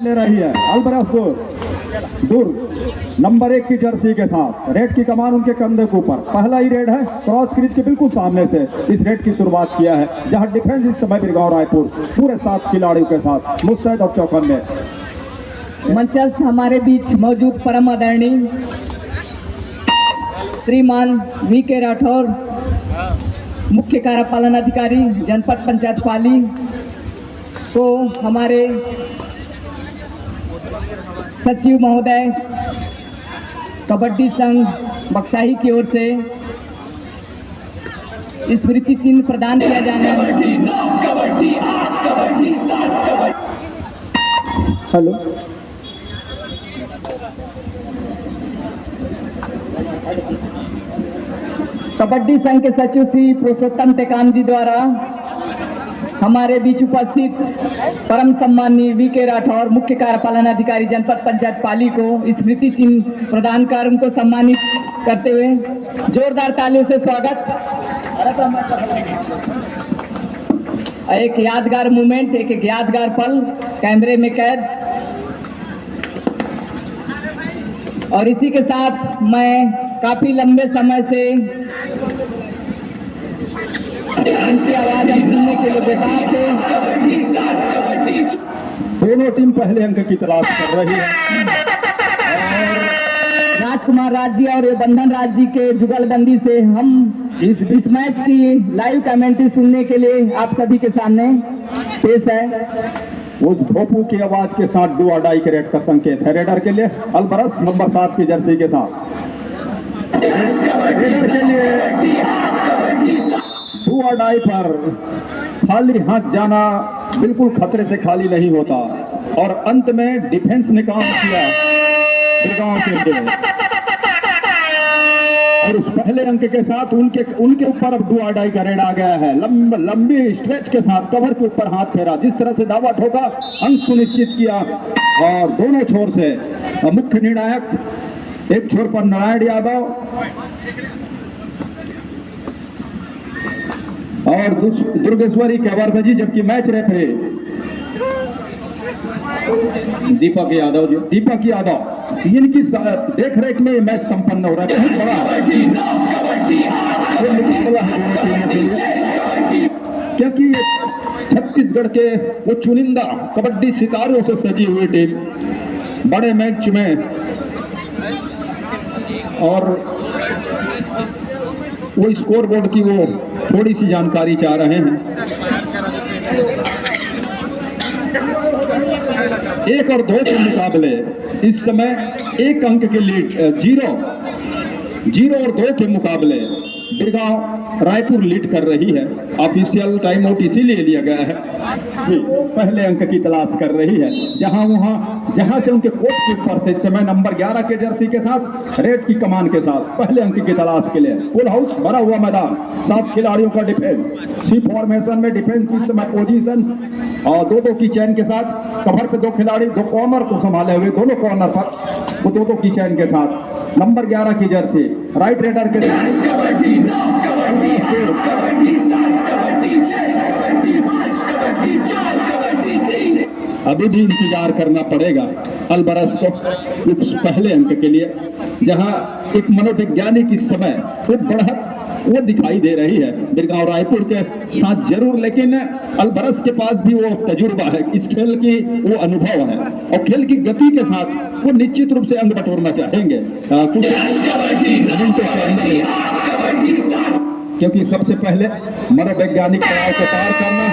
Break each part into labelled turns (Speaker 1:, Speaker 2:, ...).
Speaker 1: ले रही है अल्बरस दूर नंबर 1 की जर्सी के साथ। रेड की कमान उनके कंधे के ऊपर, पहला ही रेड है, क्रॉस क्रीज के बिल्कुल सामने से इस रेड की शुरुआत किया है, जहां डिफेंस इस समय बिरगांव रायपुर पूरे 7 खिलाड़ियों के साथ मुस्तैद और चौकन्ने।
Speaker 2: मंचस्थ हमारे बीच मौजूद परम आदरणीय श्रीमान वी.के. राठौर, मुख्य कार्यपालन अधिकारी जनपद पंचायत पाली को हमारे सचिव महोदय कबड्डी संघ बक्साही की ओर से स्मृति चिन्ह प्रदान किया जाना है।
Speaker 1: हेलो
Speaker 2: कबड्डी संघ के सचिव श्री पुरुषोत्तम टेकाम जी द्वारा हमारे बीच उपस्थित परम सम्माननीय वी.के. राठौर, मुख्य कार्यपालन अधिकारी जनपद पंचायत पाली को स्मृति चिन्ह प्रदान कर उनको सम्मानित करते हुए जोरदार तालियों से स्वागत। एक यादगार मोमेंट, एक यादगार पल कैमरे में कैद। और इसी के साथ मैं काफी लंबे समय से इनकी आवाज सुनने के लिए बेताब थे।
Speaker 1: दोनों टीम पहले अंक की तलाश कर रही है
Speaker 2: और राजकुमार राज जी और बंधन राज जी के जुगलबंदी से हम इस मैच की लाइव कमेंट्री सुनने के लिए आप सभी के सामने पेश है।
Speaker 1: उस भोपू की आवाज के साथ डू अडाई के रेड का संकेत है रेडर के लिए अल्बरस नंबर 7 की जर्सी के साथ। रेडर के लिए डू अडाई पर खाली हाथ जाना बिल्कुल खतरे से खाली नहीं होता और अंत में डिफेंस ने काम किया बिरगांव के लिए और उस पहले अंक के साथ उनके ऊपर अब डू अडाई का रेड आ गया है। लंबी स्ट्रेच के साथ कवर के ऊपर हाथ फेरा, जिस तरह से दावा ठोका, अंक सुनिश्चित किया और दोनों छोर से मुख्य निर्णायक एक छोर पर नारायण यादव और दुर्गेश्वरी कैवारजी, जबकि मैच रेफरी दीपक यादव इनकी देख रेख में मैच संपन्न हो रहा है। क्योंकि छत्तीसगढ़ के वो चुनिंदा कबड्डी सितारों से सजी हुई टीम बड़े मैच में और वो स्कोर बोर्ड की वो थोड़ी सी जानकारी चाह रहे हैं। 1 और 2 के मुकाबले इस समय 1 अंक के लीड 0 और 2 के मुकाबले बिरगांव रायपुर लीड कर रही है। ऑफिशियल टाइम आउट इसीलिए लिया गया है कि पहले अंक की तलाश कर रही है, जहां से उनके कोच के ऊपर से इस समय नंबर 11 के जर्सी के साथ रेड की कमान के साथ पहले अंक की तलाश के लिए फुल हाउस भरा हुआ मैदान, 7 खिलाड़ियों का डिफेंस सी फॉर्मेशन में डिफेंस की समय पोजीशन और 2-2 की चैन के साथ कवर पे 2 खिलाड़ी 2 कॉर्नर को संभाले हुए, दोनों कॉर्नर पर वो 2-2 की चैन के साथ नंबर 11 की जर्सी राइट रेडर के अभी भी इंतजार करना पड़ेगा अल्बरस को उस पहले अंक के लिए, जहां एक मनोवैज्ञानिक इस समय खूब बढ़त वो दिखाई दे रही है बिरगांव रायपुर के साथ जरूर, लेकिन अल्बरस के पास भी वो तजुर्बा है, इस खेल की वो अनुभव है और खेल की गति के साथ वो निश्चित रूप से अंक बटोरना चाहेंगे क्योंकि सबसे पहले मनोवैज्ञानिक पड़ाव को पार करना।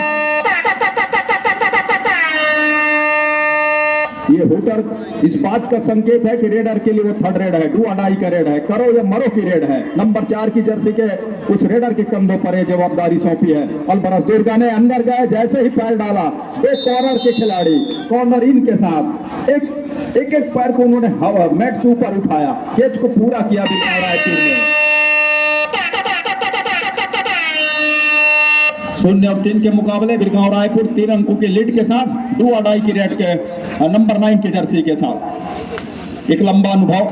Speaker 1: ये हुटर इस बात का संकेत है कि रेडर के लिए वो थर्ड रेड है, डू अडाई का रेड है, करो या मरो की रेड है। नंबर 4 की जर्सी के उस रेडर के कंधों पर ये जवाबदारी सौंपी है। अल्बरस दुर्गा ने अंदर गए, जैसे ही पैर डाला 2 कॉर्नर के खिलाड़ी कॉर्नर इन के साथ एक पैर को उन्होंने हवा मैट से ऊपर उठाया, कैच को पूरा किया बिरगांव रायपुर ने। 0 और 3 के मुकाबले बिरगांव रायपुर 3 अंकों के लीड के साथ डू अडाई की रेड के नंबर 9 की जर्सी के साथ एक लंबा अनुभव,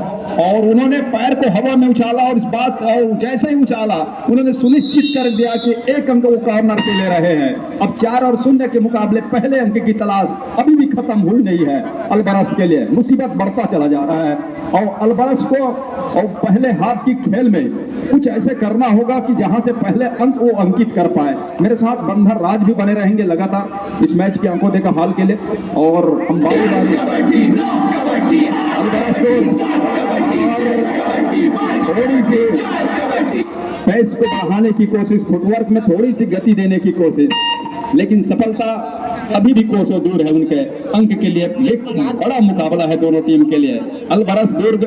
Speaker 1: और उन्होंने पैर को हवा में उछाला और इस बात और जैसे ही उछाला उन्होंने सुनिश्चित कर दिया कि एक अंक वो कॉर्नर पे ले रहे हैं। अब 4-0 के मुकाबले पहले अंक की तलाश अभी भी खत्म हुई नहीं है अल्बरस के लिए। मुसीबत बढ़ता चला जा रहा है और अल्बरस को और पहले हाफ की खेल में कुछ ऐसे करना होगा कि जहां से पहले अंक वो अंकित कर पाए। मेरे साथ बंधर राज भी बने रहेंगे लगातार इस मैच के अंकों देखा हाल के लिए, और हम थोड़ी सी पेस को बढ़ाने की कोशिश, फुटवर्क में थोड़ी सी गति देने की कोशिश, लेकिन सफलता अभी भी कोसों दूर है उनके अंक के लिए। एक बड़ा मुकाबला है दोनों टीम के लिए। अल्बरस दुर्ग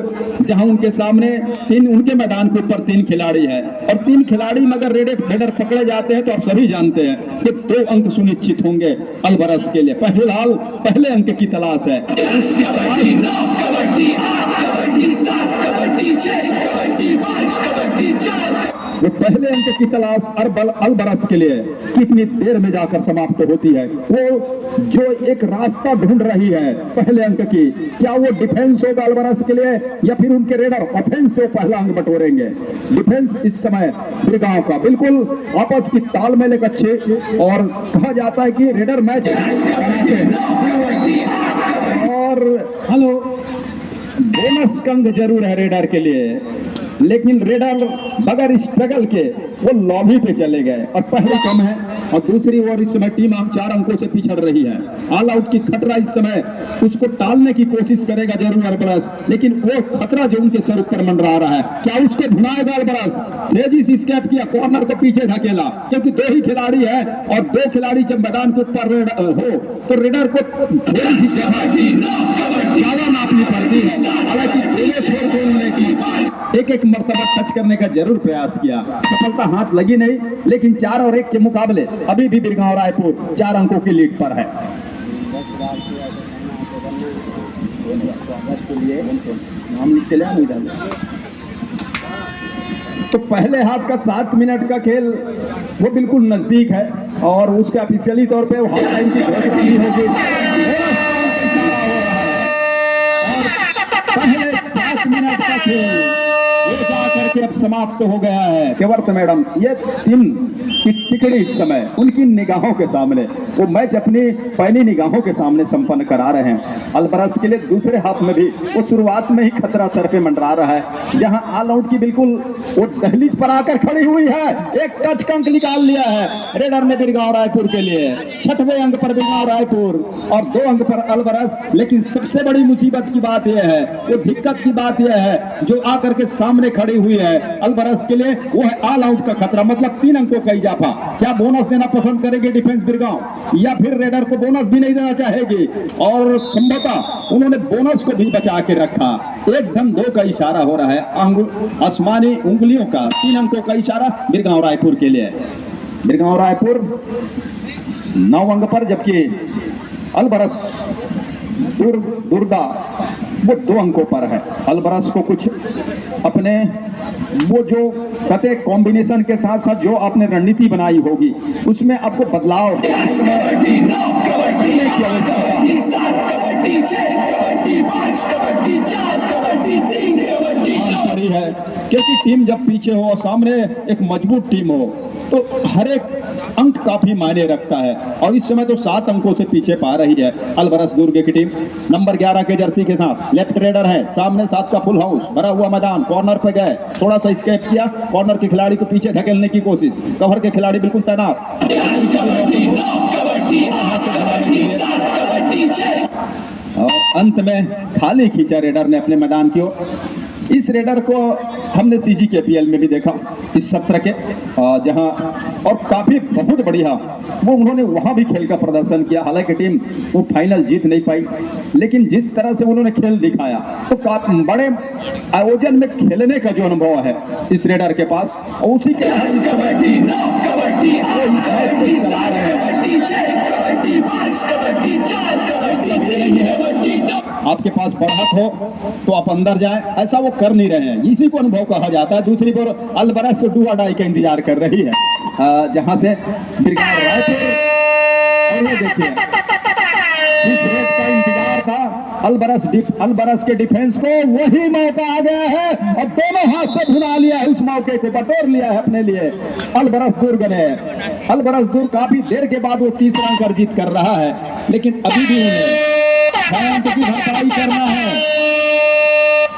Speaker 1: जहां उनके सामने उनके मैदान के ऊपर 3 खिलाड़ी है और 3 खिलाड़ी में अगर रेडर पकड़े जाते हैं तो आप सभी जानते हैं कि 2 अंक सुनिश्चित होंगे अल्बरस के लिए। फिलहाल पहले अंक की तलाश है। वो पहले अंक की तलाश अल्बरस के लिए कितनी देर में जाकर समाप्त होती है। वो जो एक रास्ता ढूंढ रही है पहले अंक की, क्या वो डिफेंस होगा अल्बरस के लिए या फिर उनके रेडर ऑफेंस से पहला अंक बटोरेंगे। डिफेंस इस समय बिरगांव का बिल्कुल आपस की तालमेल एक अच्छे, और कहा जाता है कि रेडर मैच और हेलो बोनस का अंक जरूर है रेडर के लिए, लेकिन रेडर बगैर स्ट्रगल के वो लॉबी पे चले गए और पहला कम है। और दूसरी ओर इस समय टीम 4 अंकों से पिछड़ रही है। ऑल आउट की खतरा इस समय उसको टालने की कोशिश करेगा जरूर अल्बरस, लेकिन वो खतरा जो उनके सर ऊपर मंडरा रहा है क्या उसको भुनाएगा अल्बरस। तेजी से स्केप किया, कॉर्नर को पीछे धकेला, क्योंकि 2 ही खिलाड़ी है और 2 खिलाड़ी जब मैदान के ऊपर हो तो रेडर को थोड़ी सी ज्यादा नापनी पड़ती है। हालांकि एक मरतबा टच करने का जरूर प्रयास किया, सफलता हाथ लगी नहीं, लेकिन 4-1 के मुकाबले अभी भी बिरगांव रायपुर 4 अंकों की लीड पर है। तो पहले हाफ का 7 मिनट का खेल वो बिल्कुल नजदीक है और उसके ऑफिशियली तौर पे हाफ टाइम की घोषणा होगी। पहले 7 मिनट का खेल ये जाकर के अब समाप्त हो गया है। केवर्त मैडम ये टीम की टिकड़ी इस समय उनकी निगाहों के सामने वो मैच अपनी पहली निगाहों के सामने संपन्न करा रहे हैं। अल्बरस के लिए दूसरे हाफ में भी वो शुरुआत में ही खतरा सर पे मंडरा रहा है, जहां ऑल आउट की बिल्कुल वो दहलीज पर आकर खड़ी हुई है। एक टच का अंक निकाल लिया है रेडर ने बिरगांव रायपुर के लिए। 6वें अंक पर बिरगांव रायपुर और 2 अंक पर अल्बरस। लेकिन सबसे बड़ी मुसीबत की बात यह है, वो दिक्कत की बात यह है जो आकर के सामने खड़ी हुई है अल्बरस के लिए, वो है ऑल आउट का खतरा, मतलब 3 अंकों का इजाफा। क्या बोनस देना पसंद करेगी डिफेंस बिरगांव या फिर रेडर को बोनस भी नहीं देना चाहेगी? और संभवतः उन्होंने बोनस को भी बचा के रखा। 1-2 का इशारा हो रहा है, आसमानी उंगलियों का 3 अंकों का इशारा बिरगांव रायपुर के लिए। बिरगांव रायपुर 9 अंक पर, जबकि अल्बरस दुर्गा वो 2 अंकों पर है। अल्बरस को कुछ अपने वो जो कहते कॉम्बिनेशन के साथ साथ जो आपने रणनीति बनाई होगी उसमें आपको बदलाव है, क्योंकि टीम जब पीछे हो और सामने एक मजबूत टीम हो तो हर एक अंक काफी मायने रखता है। और इस समय तो 7 अंकों से पीछे पा रही है अल्बरस दुर्ग की टीम। नंबर 11 के जर्सी के साथ लेफ्ट रेडर है, सामने 7 का फुल हाउस भरा हुआ मैदान, कॉर्नर पे गए, थोड़ा सा स्केप किया, कॉर्नर के खिलाड़ी को पीछे धकेलने की कोशिश, कवर के खिलाड़ी बिल्कुल तैनात और अंत में खाली खींचा रेडर ने अपने मैदान की ओर। इस रेडर को हमने CGKPL में भी देखा इस सत्र के, जहां और काफी बहुत बढ़िया वो उन्होंने वहां भी खेल का प्रदर्शन किया। हालांकि टीम वो फाइनल जीत नहीं पाई, लेकिन जिस तरह से उन्होंने खेल दिखाया तो काफी बड़े आयोजन में खेलने का जो अनुभव है इस रेडर के पास, और उसी के आपके पास बढ़त हो तो आप अंदर जाएं, ऐसा वो कर नहीं रहे हैं, इसी को अनुभव कहा जाता है। दूसरी ओर अल्बरस डू और डाई का इंतजार कर रही है, जहां से बिरगांव रायपुर, और ये देखिए इस रेट का इंतजार था अलबरस के डिफेंस को वही मौका आ गया है और दोनों हाथ से भुना लिया है, उस मौके को बटोर लिया है अपने लिए अलबरस दुर्ग ने। अलबरस दुर्ग काफी देर के बाद वो तीसरा अंक अर्जित कर रहा है, लेकिन अभी भी उन्हें अंक की भरपाई करना है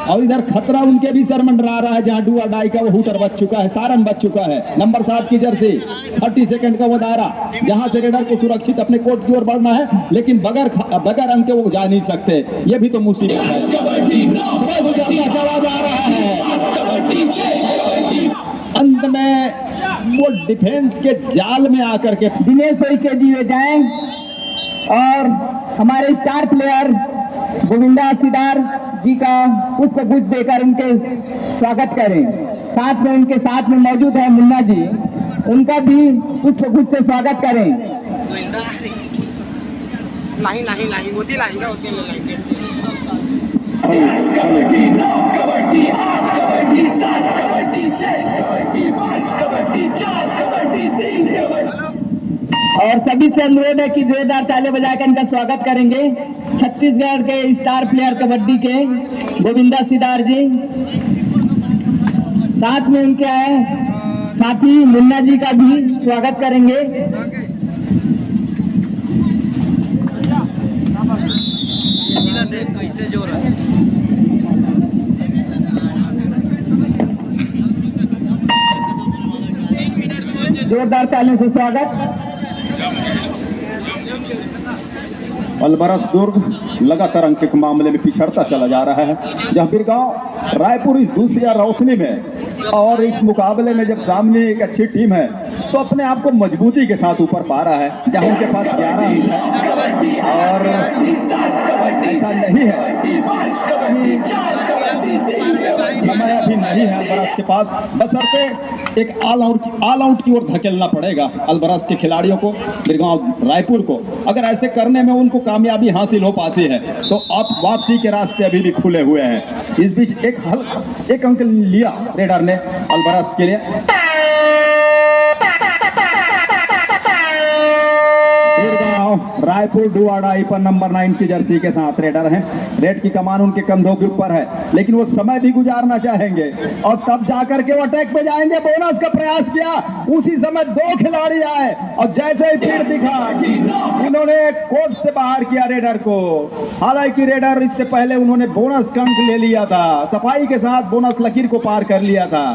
Speaker 1: और इधर खतरा उनके भी सर मंडरा रहा है, जहां डू और डाई का वो हुटर बच चुका है, सारंग बच चुका है। नंबर 7 की जर्सी 30 सेकंड का वो दायरा, जहां से रेडर को सुरक्षित अपने कोर्ट की ओर बढ़ना है, लेकिन बगैर अंक के वो जा नहीं सकते। ये भी तो मुसीबत है। चला जा रहा है अंत में वो डिफेंस के जाल में आकर के
Speaker 2: दिनेश के दिए जाएं और हमारे स्टार प्लेयर गोविंदा सिदार जी का पुष्प गुच्छ देकर उनके स्वागत करें। साथ में उनके साथ में मौजूद है मुन्ना जी, उनका भी पुष्प गुच्छ से स्वागत करें।
Speaker 3: नहीं नहीं नहीं मोती लाएंगे होती नहीं।
Speaker 4: कबड्डी 9 कबड्डी 8 कबड्डी 7 कबड्डी 6 कबड्डी 5 कबड्डी 4 कबड्डी 3 कबड्डी।
Speaker 2: और सभी से अनुरोध है कि जोरदार ताली बजाकर इनका स्वागत करेंगे। छत्तीसगढ़ के स्टार प्लेयर कबड्डी के गोविंदा सिदार जी, साथ में उनके आए साथी मुन्ना जी का भी स्वागत करेंगे।
Speaker 3: कैसे जोर है
Speaker 2: जोरदार तालियों से स्वागत।
Speaker 1: अलबरस दुर्ग लगातार अंक के मामले में पिछड़ता चला जा रहा है, जहां बिरगांव रायपुर इस दूसरी रोशनी में और इस मुकाबले में जब सामने एक अच्छी टीम है तो अपने आप को मजबूती के साथ ऊपर पा रहा है, जहां उनके पास 11 अंक है और ऐसा नहीं है समय अभी नहीं है अलबरस के पास, बशर्ते एक ऑल आउट की ओर धकेलना पड़ेगा अलबरस के खिलाड़ियों को, बिरगांव रायपुर को। अगर ऐसे करने में उनको कामयाबी हासिल हो पाती है तो अब वापसी के रास्ते अभी भी खुले हुए हैं। इस बीच एक अंक लिया रेडर ने अलबरस के लिए। रायपुर डुआडाई पर नंबर 9 की जर्सी के साथ रेडर हैं। रेड की कमान उनके कंधों के ऊपर है, लेकिन वो समय भी गुजारना चाहेंगे और तब जाकर के वो अटैक पे जाएंगे। बोनस का प्रयास किया, उसी समय 2 खिलाड़ी आए और जैसे ही फिर दिखा उन्होंने कोर्ट से बाहर किया रेडर को। हालांकि रेडर इससे पहले उन्होंने बोनस का अंक ले लिया था, सफाई के साथ बोनस लकीर को पार कर लिया था,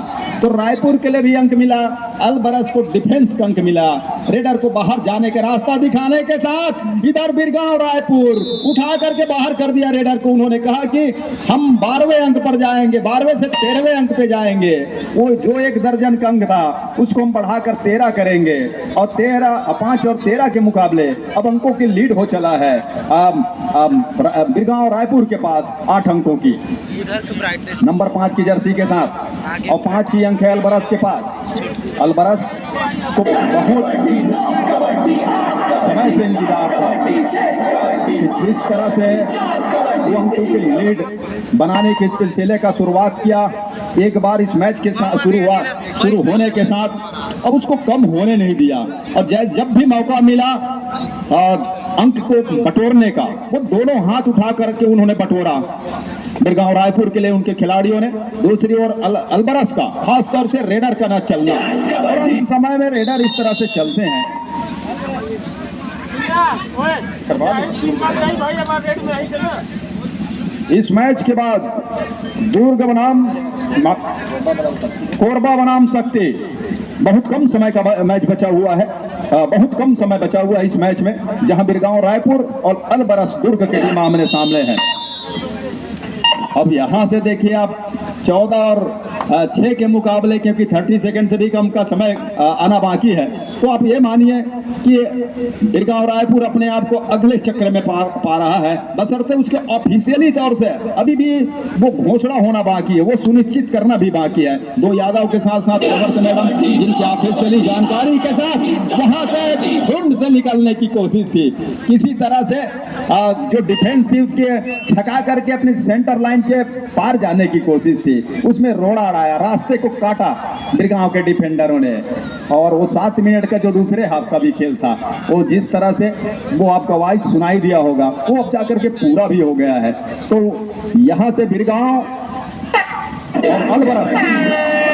Speaker 1: तो रायपुर के लिए भी अंक मिला, अलबरस को डिफेंस का अंक मिला। रेडर को बाहर जाने का रास्ता दिखाने के साथ इधर बिरगांव रायपुर उठा करके बाहर कर दिया रेडर को। उन्होंने कहा कि हम 12वें अंक पर जाएंगे, 12वें से 13वें अंक पे जाएंगे। वो जो 1 दर्जन का अंक था उसको हम बढ़ाकर 13 करेंगे और 5 और 13 के मुकाबले अब अंकों की लीड हो चला है बिरगांव रायपुर के पास 8 अंकों की, नंबर 5 की जर्सी के साथ, और 5 ही अंक है अलबरस के पास। अलबरस को बहुत समय से इंतजार था कि जिस तरह से वो अंकों की लीड बनाने के सिलसिले का शुरुआत किया, एक बार इस मैच के साथ शुरू होने के साथ अब उसको कम होने नहीं दिया और जब भी मौका मिला अंक को बटोरने का, वो दोनों हाथ उठा करके उन्होंने बटोरा बिरगांव रायपुर के लिए उनके खिलाड़ियों ने। दूसरी ओर अलबरस का खासतौर से रेडर का न चलना, और इस समय में रेडर इस तरह से चलते हैं। इस मैच के बाद दुर्ग बनाम कोरबा बनाम शक्ति, बहुत कम समय का मैच बचा हुआ है, बहुत कम समय बचा हुआ है इस मैच में, जहां बिरगांव रायपुर और अलबरस दुर्ग के टीम आमने सामने हैं। अब यहां से देखिए आप 14 और 6 के मुकाबले, क्योंकि 30 सेकंड से भी कम का समय आना बाकी है, तो आप ये मानिए कि बिरगांव रायपुर अपने आप को अगले चक्र में पा रहा है, बशर्ते उसके ऑफिशियली तौर से अभी भी वो घोषणा होना बाकी है, वो सुनिश्चित करना भी बाकी है। 2 यादव के साथ साथ जिनकी ऑफिशियली जानकारी के साथ वहां से झुंड से निकलने की कोशिश थी, किसी तरह से जो डिफेंस थी उसके छका करके अपनी सेंटर लाइन के पार जाने की कोशिश थी, उसमें रोड़ा अड़ाया, रास्ते को काटा बिरगांव के डिफेंडरों ने, और वो 7 मिनट मिनट का जो दूसरे हाफ का भी खेल था, वो जिस तरह से वो आपका वॉइस सुनाई दिया होगा, वो अब जाकर के पूरा भी हो गया है। तो यहाँ से बिरगांव और अलवरस